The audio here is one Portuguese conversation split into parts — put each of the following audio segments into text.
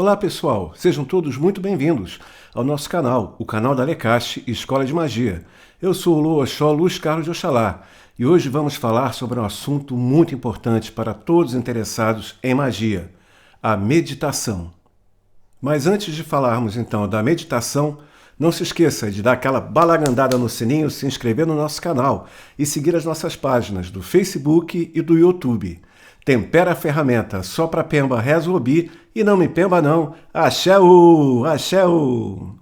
Olá pessoal, sejam todos muito bem-vindos ao nosso canal, o canal da Lecache Escola de Magia. Eu sou o Luoxó Luiz Carlos de Oxalá e hoje vamos falar sobre um assunto muito importante para todos interessados em magia, a meditação. Mas antes de falarmos então da meditação, não se esqueça de dar aquela balagandada no sininho, se inscrever no nosso canal e seguir as nossas páginas do Facebook e do YouTube. Tempera a ferramenta, só pra pemba reza o obi e não me pemba não. Axé-o! Axé-o!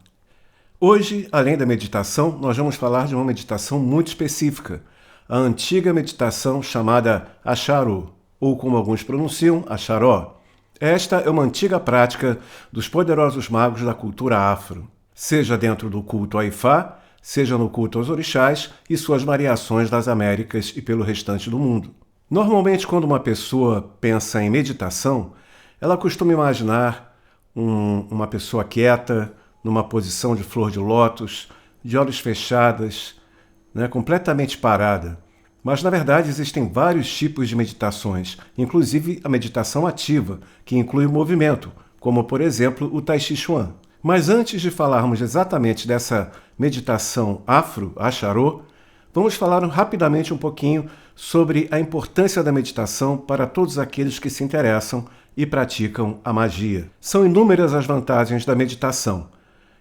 Hoje, além da meditação, nós vamos falar de uma meditação muito específica. A antiga meditação chamada Axarô, ou como alguns pronunciam, Axaró. Esta é uma antiga prática dos poderosos magos da cultura afro, seja dentro do culto a Ifá, seja no culto aos orixás e suas variações das Américas e pelo restante do mundo. Normalmente, quando uma pessoa pensa em meditação, ela costuma imaginar uma pessoa quieta, numa posição de flor de lótus, de olhos fechados, completamente parada. Mas, na verdade, existem vários tipos de meditações, inclusive a meditação ativa, que inclui o movimento, como, por exemplo, o Tai Chi Chuan. Mas antes de falarmos exatamente dessa meditação afro, Axarô, vamos falar rapidamente um pouquinho sobre a importância da meditação para todos aqueles que se interessam e praticam a magia. São inúmeras as vantagens da meditação.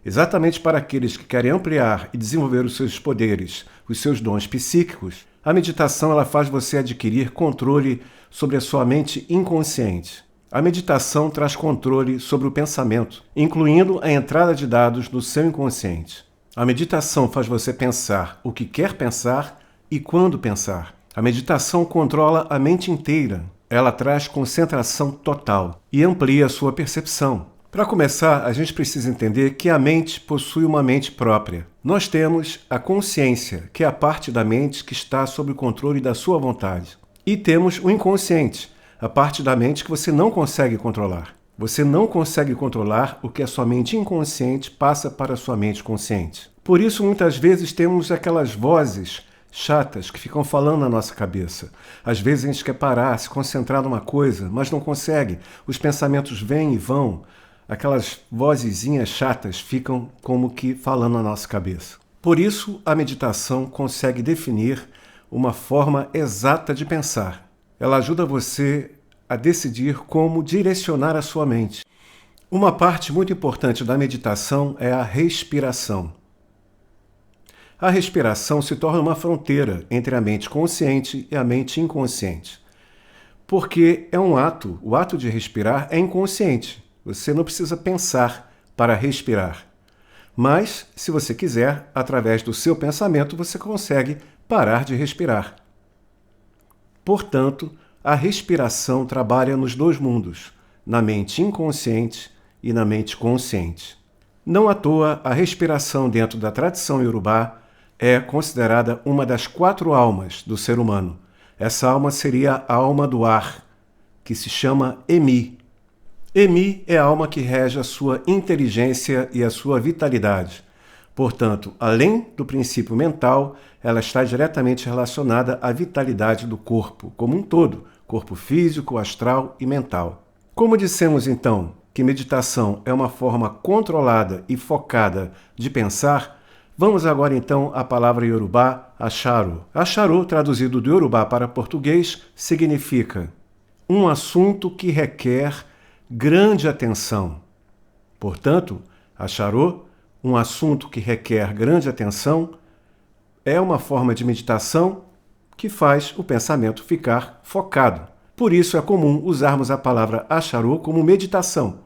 Exatamente para aqueles que querem ampliar e desenvolver os seus poderes, os seus dons psíquicos, a meditação ela faz você adquirir controle sobre a sua mente inconsciente. A meditação traz controle sobre o pensamento, incluindo a entrada de dados no seu inconsciente. A meditação faz você pensar o que quer pensar e quando pensar. A meditação controla a mente inteira. Ela traz concentração total e amplia a sua percepção. Para começar, a gente precisa entender que a mente possui uma mente própria. Nós temos a consciência, que é a parte da mente que está sob o controle da sua vontade. E temos o inconsciente, a parte da mente que você não consegue controlar. Você não consegue controlar o que a sua mente inconsciente passa para a sua mente consciente. Por isso, muitas vezes, temos aquelas vozes chatas que ficam falando na nossa cabeça. Às vezes a gente quer parar, se concentrar numa coisa, mas não consegue. Os pensamentos vêm e vão. Aquelas vozezinhas chatas ficam como que falando na nossa cabeça. Por isso, a meditação consegue definir uma forma exata de pensar. Ela ajuda você a decidir como direcionar a sua mente. Uma parte muito importante da meditação é a respiração. A respiração se torna uma fronteira entre a mente consciente e a mente inconsciente. Porque é um ato, o ato de respirar é inconsciente. Você não precisa pensar para respirar. Mas, se você quiser, através do seu pensamento, você consegue parar de respirar. Portanto, a respiração trabalha nos dois mundos, na mente inconsciente e na mente consciente. Não à toa, a respiração dentro da tradição iorubá é considerada uma das 4 almas do ser humano. Essa alma seria a alma do ar, que se chama Emi. Emi é a alma que rege a sua inteligência e a sua vitalidade. Portanto, além do princípio mental, ela está diretamente relacionada à vitalidade do corpo como um todo, corpo físico, astral e mental. Como dissemos então que meditação é uma forma controlada e focada de pensar, vamos agora então à palavra iorubá, Axarô. Axarô, traduzido do iorubá para português, significa um assunto que requer grande atenção. Portanto, Axarô, um assunto que requer grande atenção, é uma forma de meditação que faz o pensamento ficar focado. Por isso é comum usarmos a palavra Axarô como meditação.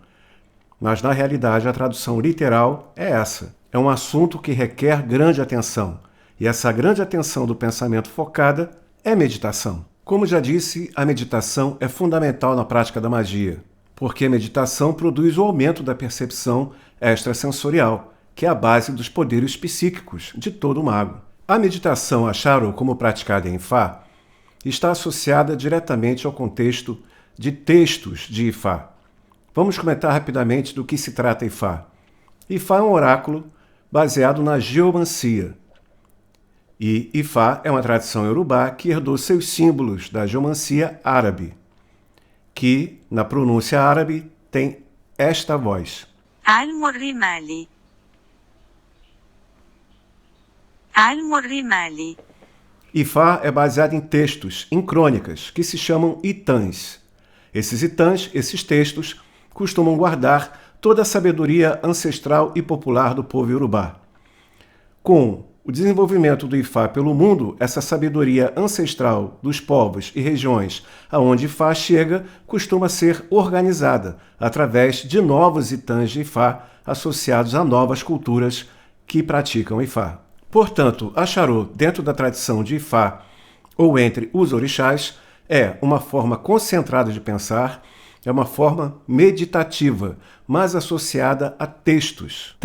Mas, na realidade, a tradução literal é essa. É um assunto que requer grande atenção. E essa grande atenção do pensamento focada é meditação. Como já disse, a meditação é fundamental na prática da magia, porque a meditação produz o aumento da percepção extrasensorial, que é a base dos poderes psíquicos de todo mago. A meditação Axarô, como praticada em Ifá, está associada diretamente ao contexto de textos de Ifá. Vamos comentar rapidamente do que se trata Ifá. Ifá é um oráculo baseado na geomancia. E Ifá é uma tradição iorubá que herdou seus símbolos da geomancia árabe, que, na pronúncia árabe, tem esta voz. Al-Murrimali. Al-Murrimali. Ifá é baseado em textos, em crônicas, que se chamam itãs. Esses itãs, esses textos, costumam guardar toda a sabedoria ancestral e popular do povo iorubá. Com o desenvolvimento do Ifá pelo mundo, essa sabedoria ancestral dos povos e regiões aonde Ifá chega costuma ser organizada através de novos itãs de Ifá associados a novas culturas que praticam Ifá. Portanto, Axarô, dentro da tradição de Ifá ou entre os orixás, é uma forma concentrada de pensar, é uma forma meditativa, mas associada a textos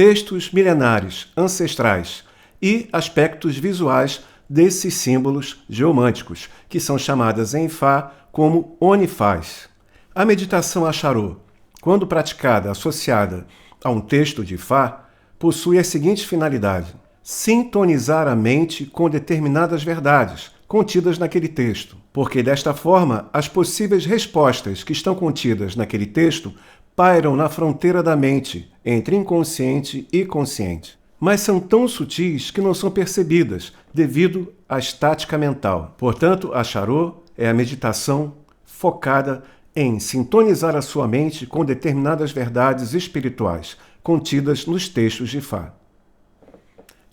milenares, ancestrais, e aspectos visuais desses símbolos geomânticos, que são chamadas em Ifá como onifás. A meditação Axarô, quando praticada associada a um texto de Ifá, possui a seguinte finalidade: sintonizar a mente com determinadas verdades contidas naquele texto, porque desta forma as possíveis respostas que estão contidas naquele texto pairam na fronteira da mente entre inconsciente e consciente, mas são tão sutis que não são percebidas devido à estática mental. Portanto, Axarô é a meditação focada em sintonizar a sua mente com determinadas verdades espirituais contidas nos textos de Ifá.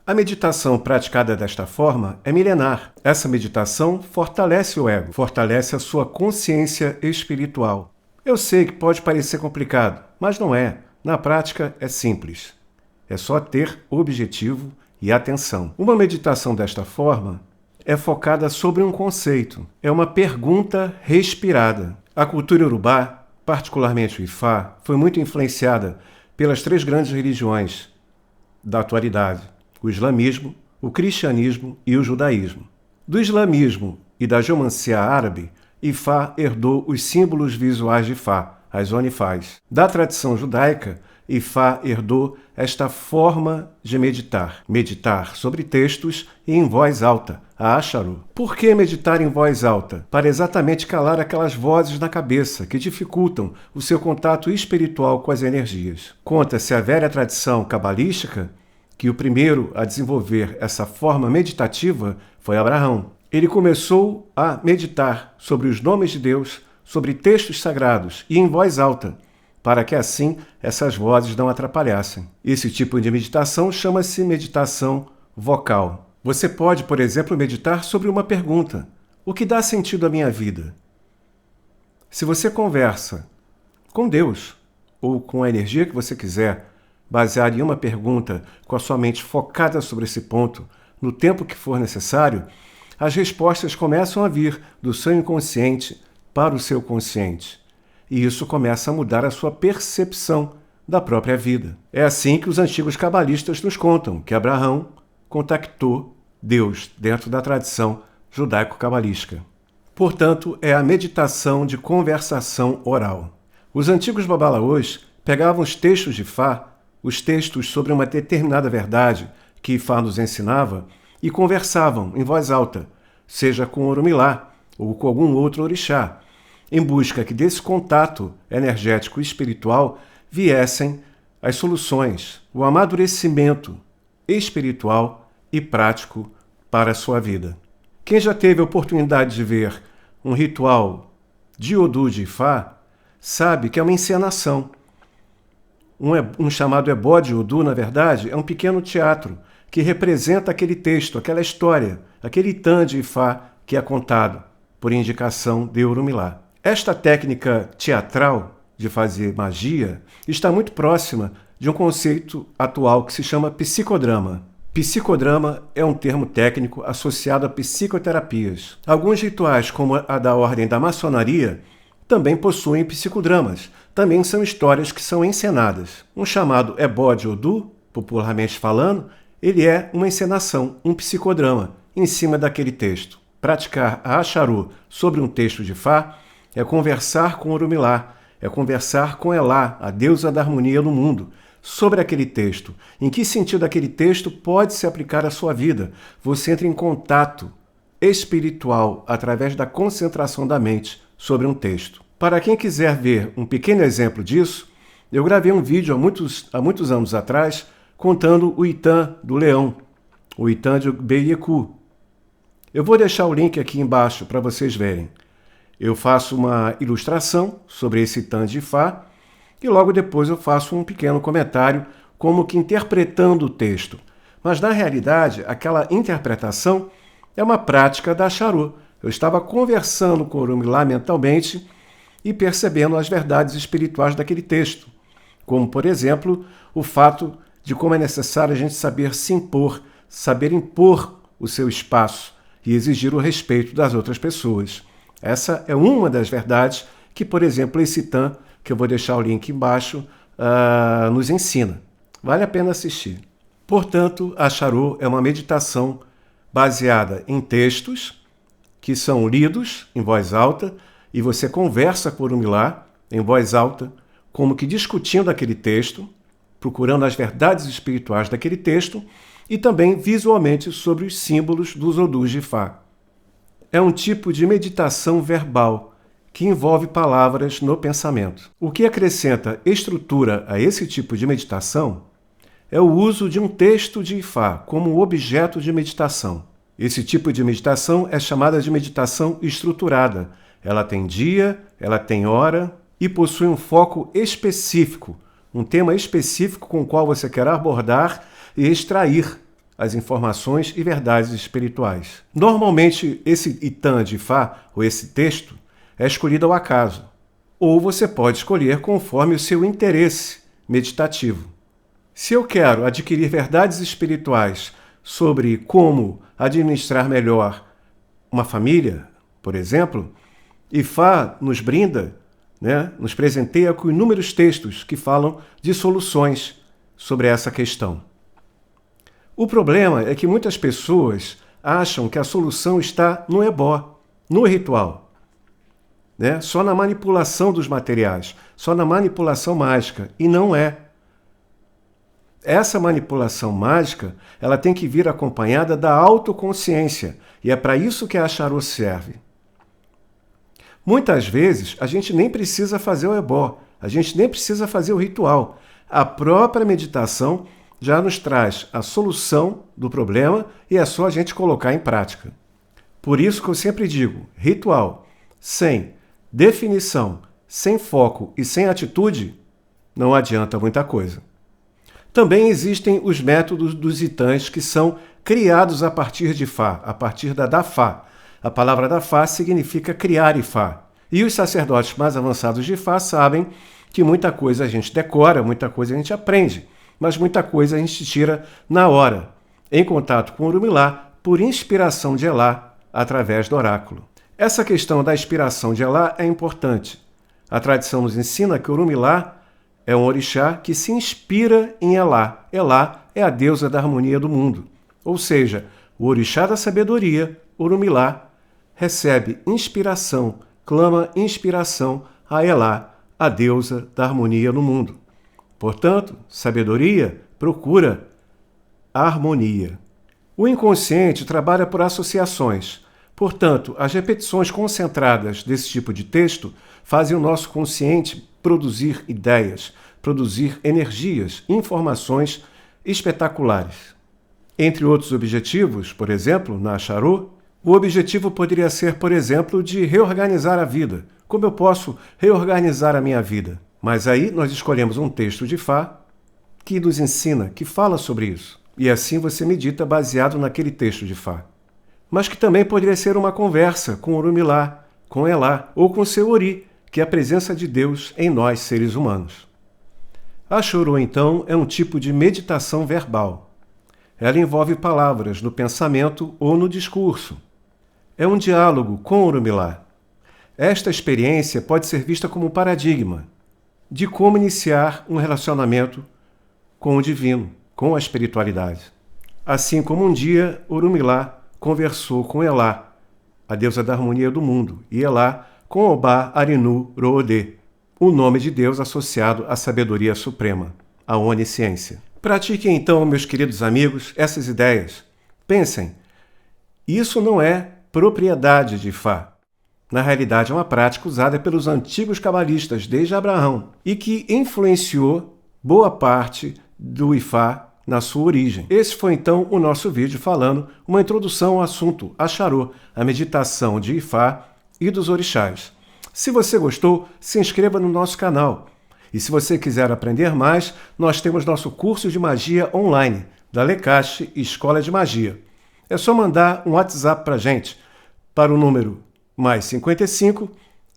A meditação praticada desta forma é milenar. Essa meditação fortalece o ego, fortalece a sua consciência espiritual. Eu sei que pode parecer complicado, mas não é. Na prática é simples. É só ter objetivo e atenção. Uma meditação desta forma é focada sobre um conceito. É uma pergunta respirada. A cultura iorubá, particularmente o Ifá, foi muito influenciada pelas três grandes religiões da atualidade: o islamismo, o cristianismo e o judaísmo. Do islamismo e da geomancia árabe, Ifá herdou os símbolos visuais de Ifá, as onifás. Da tradição judaica, Ifá herdou esta forma de meditar sobre textos e em voz alta, a Axarô. Por que meditar em voz alta? Para exatamente calar aquelas vozes na cabeça que dificultam o seu contato espiritual com as energias. Conta-se a velha tradição cabalística que o primeiro a desenvolver essa forma meditativa foi Abraão. Ele começou a meditar sobre os nomes de Deus, sobre textos sagrados e em voz alta, para que assim essas vozes não atrapalhassem. Esse tipo de meditação chama-se meditação vocal. Você pode, por exemplo, meditar sobre uma pergunta: o que dá sentido à minha vida? Se você conversa com Deus ou com a energia que você quiser, baseado em uma pergunta com a sua mente focada sobre esse ponto, no tempo que for necessário, as respostas começam a vir do seu inconsciente para o seu consciente. E isso começa a mudar a sua percepção da própria vida. É assim que os antigos cabalistas nos contam que Abraão contactou Deus dentro da tradição judaico-cabalística. Portanto, é a meditação de conversação oral. Os antigos babalaôs pegavam os textos de Ifá, os textos sobre uma determinada verdade que Ifá nos ensinava, e conversavam em voz alta, seja com Orumilá ou com algum outro orixá, em busca que desse contato energético e espiritual viessem as soluções, o amadurecimento espiritual e prático para a sua vida. Quem já teve a oportunidade de ver um ritual de Odu de Ifá, sabe que é uma encenação. Um chamado ebó de Odu, na verdade, é um pequeno teatro que representa aquele texto, aquela história, aquele itã de Ifá que é contado por indicação de Orumilá. Esta técnica teatral de fazer magia está muito próxima de um conceito atual que se chama psicodrama. Psicodrama é um termo técnico associado a psicoterapias. Alguns rituais, como a da ordem da maçonaria, também possuem psicodramas. Também são histórias que são encenadas. Um chamado ebó de Odu, popularmente falando, ele é uma encenação, um psicodrama, em cima daquele texto. Praticar a Axarô sobre um texto de Ifá é conversar com Orumilá, é conversar com Elá, a deusa da harmonia no mundo, sobre aquele texto. Em que sentido aquele texto pode se aplicar à sua vida? Você entra em contato espiritual através da concentração da mente sobre um texto. Para quem quiser ver um pequeno exemplo disso, Eu gravei um vídeo há muitos anos atrás contando o Itã do leão, o Itã de Beyeku. Eu vou deixar o link aqui embaixo para vocês verem. Eu faço uma ilustração sobre esse Itã de Fá e logo depois eu faço um pequeno comentário como que interpretando o texto. Mas na realidade, aquela interpretação é uma prática da Charô. Eu estava conversando com Orumilá mentalmente e percebendo as verdades espirituais daquele texto, como, por exemplo, o fato de como é necessário a gente saber se impor, saber impor o seu espaço e exigir o respeito das outras pessoas. Essa é uma das verdades que, por exemplo, esse Itã, que eu vou deixar o link embaixo, nos ensina. Vale a pena assistir. Portanto, a Charô é uma meditação baseada em textos que são lidos em voz alta e você conversa com o Orumilá em voz alta, como que discutindo aquele texto, procurando as verdades espirituais daquele texto e também visualmente sobre os símbolos dos odus de Fá. É um tipo de meditação verbal que envolve palavras no pensamento. O que acrescenta estrutura a esse tipo de meditação é o uso de um texto de Ifá como objeto de meditação. Esse tipo de meditação é chamada de meditação estruturada. Ela tem dia, ela tem hora e possui um foco específico, um tema específico com o qual você quer abordar e extrair as informações e verdades espirituais. Normalmente, esse Itã de Fá, ou esse texto, é escolhido ao acaso, ou você pode escolher conforme o seu interesse meditativo. Se eu quero adquirir verdades espirituais sobre como administrar melhor uma família, por exemplo, Ifá nos brinda, nos presenteia com inúmeros textos que falam de soluções sobre essa questão. O problema é que muitas pessoas acham que a solução está no ebó, no ritual, só na manipulação dos materiais, só na manipulação mágica, e não é. Essa manipulação mágica, ela tem que vir acompanhada da autoconsciência, e é para isso que a Charô serve. Muitas vezes, a gente nem precisa fazer o ebó, a gente nem precisa fazer o ritual. A própria meditação já nos traz a solução do problema e é só a gente colocar em prática. Por isso que eu sempre digo, ritual sem definição, sem foco e sem atitude, não adianta muita coisa. Também existem os métodos dos Itãs que são criados a partir de Fá, a partir da Dafá. A palavra Dafá significa criar Ifá. E os sacerdotes mais avançados de Fá sabem que muita coisa a gente decora, muita coisa a gente aprende, mas muita coisa a gente tira na hora, em contato com o Orumilá, por inspiração de Elá, através do oráculo. Essa questão da inspiração de Elá é importante. A tradição nos ensina que o Orumilá é um orixá que se inspira em Elá. Elá é a deusa da harmonia do mundo. Ou seja, o orixá da sabedoria, Orumilá, recebe inspiração, clama inspiração a Elá, a deusa da harmonia no mundo. Portanto, sabedoria procura harmonia. O inconsciente trabalha por associações. Portanto, as repetições concentradas desse tipo de texto fazem o nosso consciente produzir ideias, produzir energias, informações espetaculares. Entre outros objetivos, por exemplo, na Charô, o objetivo poderia ser, por exemplo, de reorganizar a vida. Como eu posso reorganizar a minha vida? Mas aí nós escolhemos um texto de Fá que nos ensina, que fala sobre isso. E assim você medita baseado naquele texto de Fá. Mas que também poderia ser uma conversa com Orumilá, com Elá ou com seu Ori, que é a presença de Deus em nós, seres humanos. A Charô, então, é um tipo de meditação verbal. Ela envolve palavras no pensamento ou no discurso. É um diálogo com Orumilá. Esta experiência pode ser vista como um paradigma de como iniciar um relacionamento com o divino, com a espiritualidade. Assim como um dia Orumilá conversou com Elá, a deusa da harmonia do mundo, e Elá com Obá Arinu Roodê, o nome de Deus associado à sabedoria suprema, à onisciência. Pratiquem então, meus queridos amigos, essas ideias. Pensem, isso não é propriedade de Fá. Na realidade, é uma prática usada pelos antigos cabalistas desde Abraão e que influenciou boa parte do Ifá na sua origem. Esse foi então o nosso vídeo falando uma introdução ao assunto Axarô, a meditação de Ifá e dos orixás. Se você gostou, se inscreva no nosso canal. E se você quiser aprender mais, nós temos nosso curso de magia online, da Lecache Escola de Magia. É só mandar um WhatsApp para a gente, para o número mais 55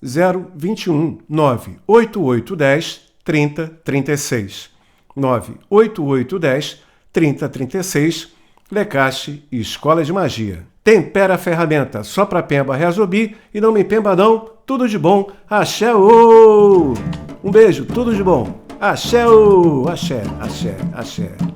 021 98810 3036. 98810 3036, Lecache Escola de Magia. Tempera a ferramenta só para Pemba Reazobi e não me pemba não, tudo de bom, axé ô! Um beijo, tudo de bom, axé ô! Axé, axé, axé.